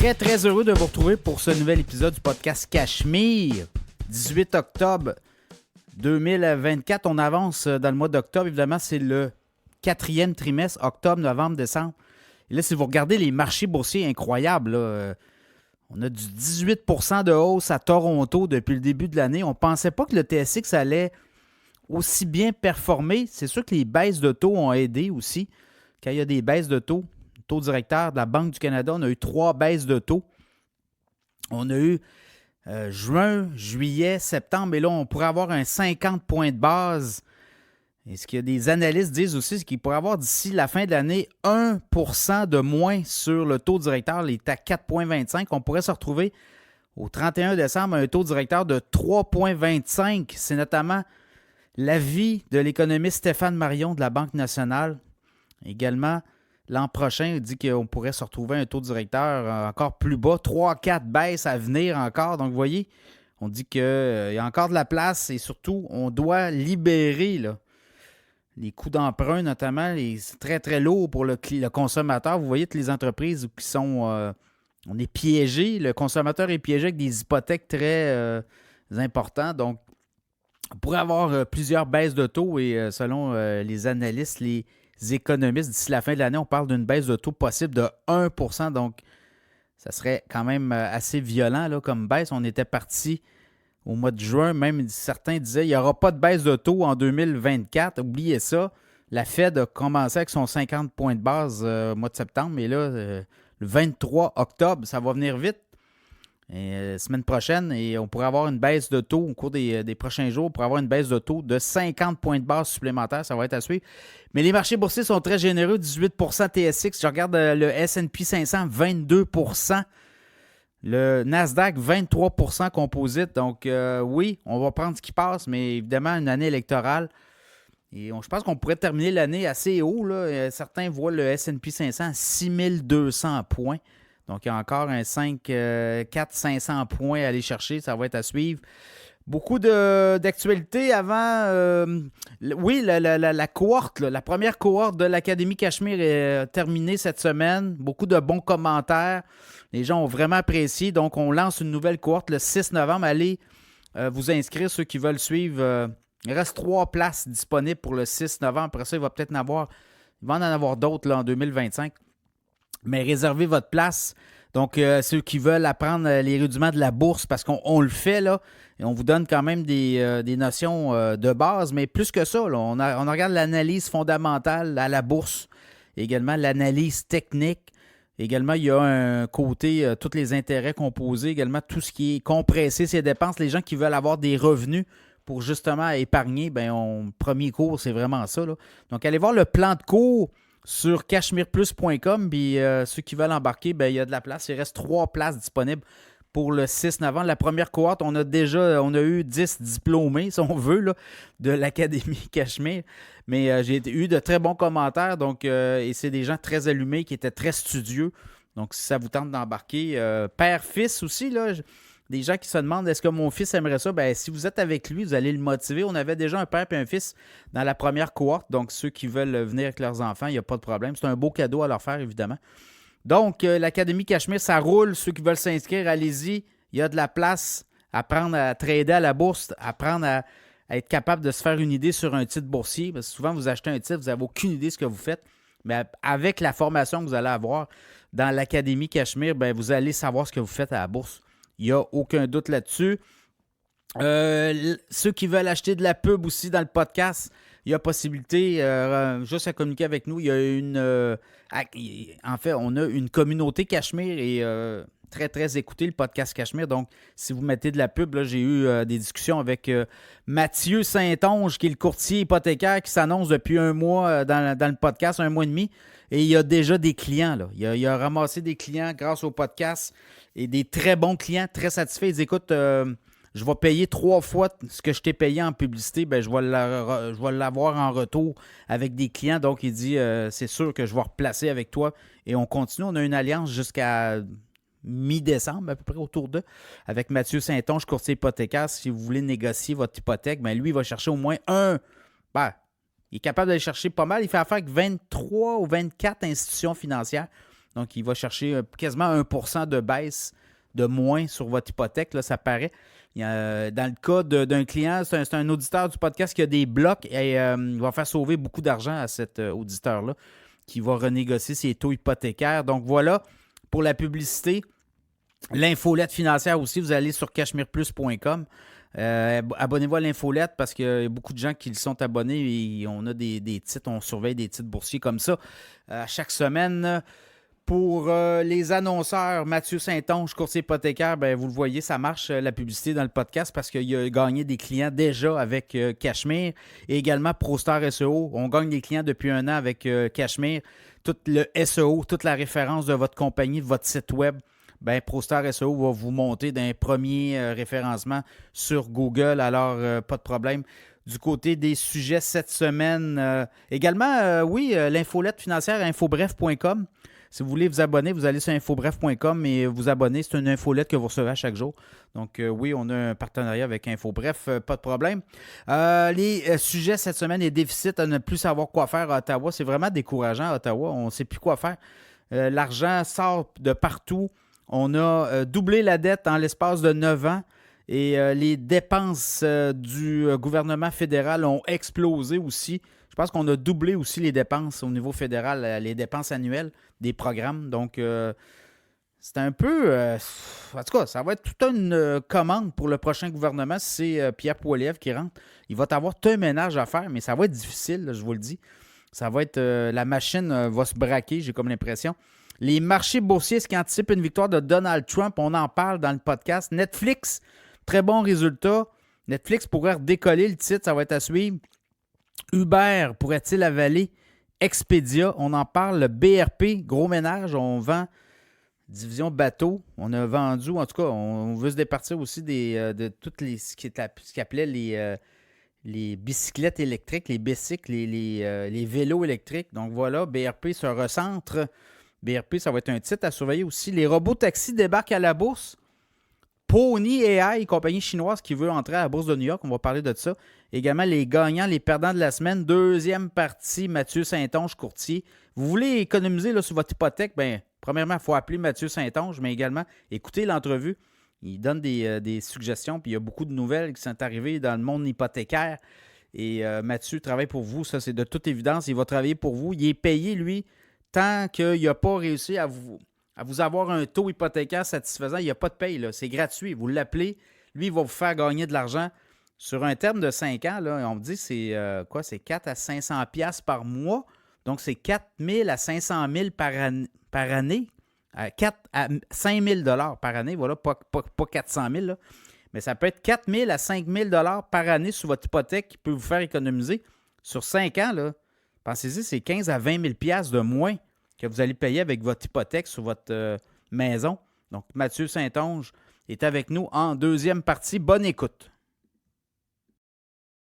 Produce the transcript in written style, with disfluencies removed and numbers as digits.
Très, très heureux de vous retrouver pour ce nouvel épisode du podcast Cachemire. 18 octobre 2024. On avance dans le mois d'octobre. Évidemment, c'est le 4e trimestre, octobre, novembre, décembre. Et là, si vous regardez les marchés boursiers incroyables, là, on a du 18 % de hausse à Toronto depuis le début de l'année. On ne pensait pas que le TSX allait aussi bien performer. C'est sûr que les baisses de taux ont aidé aussi. Quand il y a des baisses de taux, taux directeur de la Banque du Canada, on a eu 3 baisses de taux. On a eu juin, juillet, septembre, et là, on pourrait avoir un 50 points de base. Et ce que des analystes disent aussi, c'est qu'il pourrait avoir d'ici la fin de l'année 1 % de moins sur le taux directeur. Il est à 4,25. On pourrait se retrouver au 31 décembre à un taux directeur de 3,25. C'est notamment l'avis de l'économiste Stéphane Marion de la Banque nationale. Également, l'an prochain, il dit qu'on pourrait se retrouver à un taux directeur encore plus bas. 3-4 baisses à venir encore. Donc, vous voyez, on dit qu'il y a encore de la place et surtout, on doit libérer là, les coûts d'emprunt, notamment. C'est très, très lourd pour le consommateur. Vous voyez que les entreprises qui sont... on est piégé. Le consommateur est piégé avec des hypothèques très importantes. Donc, on pourrait avoir plusieurs baisses de taux et selon les analystes, les économistes, d'ici la fin de l'année, on parle d'une baisse de taux possible de 1 %. Donc, ça serait quand même assez violent là, comme baisse. On était parti au mois de juin. Même certains disaient qu'il n'y aura pas de baisse de taux en 2024. Oubliez ça. La Fed a commencé avec son 50 points de base au mois de septembre. Mais là, le 23 octobre, ça va venir vite. Et, semaine prochaine, et on pourrait avoir une baisse de taux au cours des prochains jours. On pourrait avoir une baisse de taux de 50 points de base supplémentaires. Ça va être à suivre. Mais les marchés boursiers sont très généreux. 18 % TSX. Je regarde le S&P 500, 22 % le Nasdaq, 23 % composite. Donc, oui, on va prendre ce qui passe, mais évidemment, une année électorale. Et je pense qu'on pourrait terminer l'année assez haut. Là. Certains voient le S&P 500 à 6200 points. Donc, il y a encore un 400-500 points à aller chercher. Ça va être à suivre. Beaucoup d'actualités avant. Oui, la cohorte, la première cohorte de l'Académie Cachemire est terminée cette semaine. Beaucoup de bons commentaires. Les gens ont vraiment apprécié. Donc, on lance une nouvelle cohorte le 6 novembre. Allez vous inscrire, ceux qui veulent suivre. Il reste 3 places disponibles pour le 6 novembre. Après ça, il va peut-être il va en avoir d'autres là, en 2025. Mais réservez votre place. Donc, ceux qui veulent apprendre les rudiments de la bourse, parce qu'on le fait, là, et on vous donne quand même des notions de base, mais plus que ça, là, on regarde l'analyse fondamentale à la bourse, également l'analyse technique. Également, il y a un côté, tous les intérêts composés, également tout ce qui est compressé, ces dépenses. Les gens qui veulent avoir des revenus pour justement épargner, premier cours, c'est vraiment ça. Là. Donc, allez voir le plan de cours sur cachemireplus.com, puis ceux qui veulent embarquer, il y a de la place. Il reste 3 places disponibles pour le 6 novembre. La première cohorte, on a eu 10 diplômés, si on veut, là, de l'Académie Cachemire. Mais j'ai eu de très bons commentaires, donc, et c'est des gens très allumés qui étaient très studieux. Donc, si ça vous tente d'embarquer, père-fils aussi, là, des gens qui se demandent est-ce que mon fils aimerait ça? Si vous êtes avec lui, vous allez le motiver. On avait déjà un père et un fils dans la première cohorte. Donc, ceux qui veulent venir avec leurs enfants, il n'y a pas de problème. C'est un beau cadeau à leur faire, évidemment. Donc, l'Académie Cachemire, ça roule. Ceux qui veulent s'inscrire, allez-y. Il y a de la place. Apprendre à trader à la bourse, apprendre à être capable de se faire une idée sur un titre boursier. Parce que souvent, vous achetez un titre, vous n'avez aucune idée de ce que vous faites. Mais avec la formation que vous allez avoir dans l'Académie Cachemire, vous allez savoir ce que vous faites à la bourse. Il n'y a aucun doute là-dessus. Ceux qui veulent acheter de la pub aussi dans le podcast, il y a possibilité juste à communiquer avec nous. Il y a en fait, on a une communauté Cachemire et très, très écoutée, le podcast Cachemire. Donc, si vous mettez de la pub, là, j'ai eu des discussions avec Mathieu Saint-Onge, qui est le courtier hypothécaire qui s'annonce depuis un mois dans le podcast, 1 mois et demi. Et il y a déjà des clients. Là. Il a ramassé des clients grâce au podcast et des très bons clients, très satisfaits. Ils disent, écoute, je vais payer 3 fois ce que je t'ai payé en publicité. Je vais l'avoir en retour avec des clients. Donc, il dit, c'est sûr que je vais replacer avec toi. Et on continue. On a une alliance jusqu'à mi-décembre, à peu près autour d'eux, avec Mathieu Saint-Onge, courtier hypothécaire. Si vous voulez négocier votre hypothèque, lui, il va chercher au moins il est capable d'aller chercher pas mal. Il fait affaire avec 23 ou 24 institutions financières. Donc, il va chercher quasiment 1% de baisse de moins sur votre hypothèque, là, ça paraît. Dans le cas d'un client, c'est un auditeur du podcast qui a des blocs et il va faire sauver beaucoup d'argent à cet auditeur-là qui va renégocier ses taux hypothécaires. Donc voilà, pour la publicité, l'infolette financière aussi, vous allez sur cachemireplus.com. Abonnez-vous à l'infolette parce qu'il y a beaucoup de gens qui le sont abonnés et on a des titres, on surveille des titres boursiers comme ça chaque semaine. Pour les annonceurs, Mathieu Saint-Onge, courtier hypothécaire, ben, vous le voyez, ça marche la publicité dans le podcast parce qu'il a gagné des clients déjà avec Cachemire et également ProStar SEO. On gagne des clients depuis 1 an avec Cachemire. Tout le SEO, toute la référence de votre compagnie, de votre site web, ben, ProStar SEO va vous monter d'un premier référencement sur Google. Alors, pas de problème. Du côté des sujets cette semaine, également, l'infolette financière, infobref.com. Si vous voulez vous abonner, vous allez sur infobref.com et vous abonner. C'est une infolette que vous recevez à chaque jour. Donc, oui, on a un partenariat avec Infobref, pas de problème. Les sujets cette semaine, les déficits à ne plus savoir quoi faire à Ottawa. C'est vraiment décourageant à Ottawa. On ne sait plus quoi faire. L'argent sort de partout. On a doublé la dette en l'espace de 9 ans. Et les dépenses du gouvernement fédéral ont explosé aussi. Je pense qu'on a doublé aussi les dépenses au niveau fédéral, les dépenses annuelles des programmes. Donc, c'est un peu... en tout cas, ça va être toute une commande pour le prochain gouvernement. C'est Pierre Poilievre qui rentre. Il va avoir tout un ménage à faire, mais ça va être difficile, là, je vous le dis. Ça va être... la machine va se braquer, j'ai comme l'impression. Les marchés boursiers, est-ce qu'ils anticipent une victoire de Donald Trump? On en parle dans le podcast. Netflix, très bon résultat. Netflix pourrait redécoller le titre, ça va être à suivre. Uber pourrait-il avaler Expedia? On en parle. Le BRP, gros ménage, on vend division bateau. On a vendu, en tout cas, on veut se départir aussi de toutes ce qui appelait les bicyclettes électriques, les bicycles, les vélos électriques. Donc voilà, BRP se recentre. BRP, ça va être un titre à surveiller aussi. Les robots taxis débarquent à la bourse. Pony AI, compagnie chinoise qui veut entrer à la bourse de New York. On va parler de ça. Également, les gagnants, les perdants de la semaine. Deuxième partie, Mathieu Saint-Onge, courtier. Vous voulez économiser là, sur votre hypothèque? Bien, premièrement, il faut appeler Mathieu Saint-Onge, mais également, écoutez l'entrevue. Il donne des suggestions, puis il y a beaucoup de nouvelles qui sont arrivées dans le monde hypothécaire. Et Mathieu travaille pour vous, ça c'est de toute évidence. Il va travailler pour vous. Il est payé, lui, tant qu'il n'a pas réussi à vous avoir un taux hypothécaire satisfaisant. Il n'y a pas de paye, là. C'est gratuit. Vous l'appelez, lui, il va vous faire gagner de l'argent. Sur un terme de 5 ans, là, on me dit que c'est c'est 4 à 500 piastres par mois. Donc, c'est 4 000 à 500 000 par année. 4 à 5 000 par année, voilà, pas 400 000. Là. Mais ça peut être 4 000 à 5 000 par année sur votre hypothèque qui peut vous faire économiser. Sur 5 ans, là, pensez-y, c'est 15 à 20 000 piastres de moins que vous allez payer avec votre hypothèque sur votre maison. Donc, Mathieu Saint-Onge est avec nous en deuxième partie. Bonne écoute.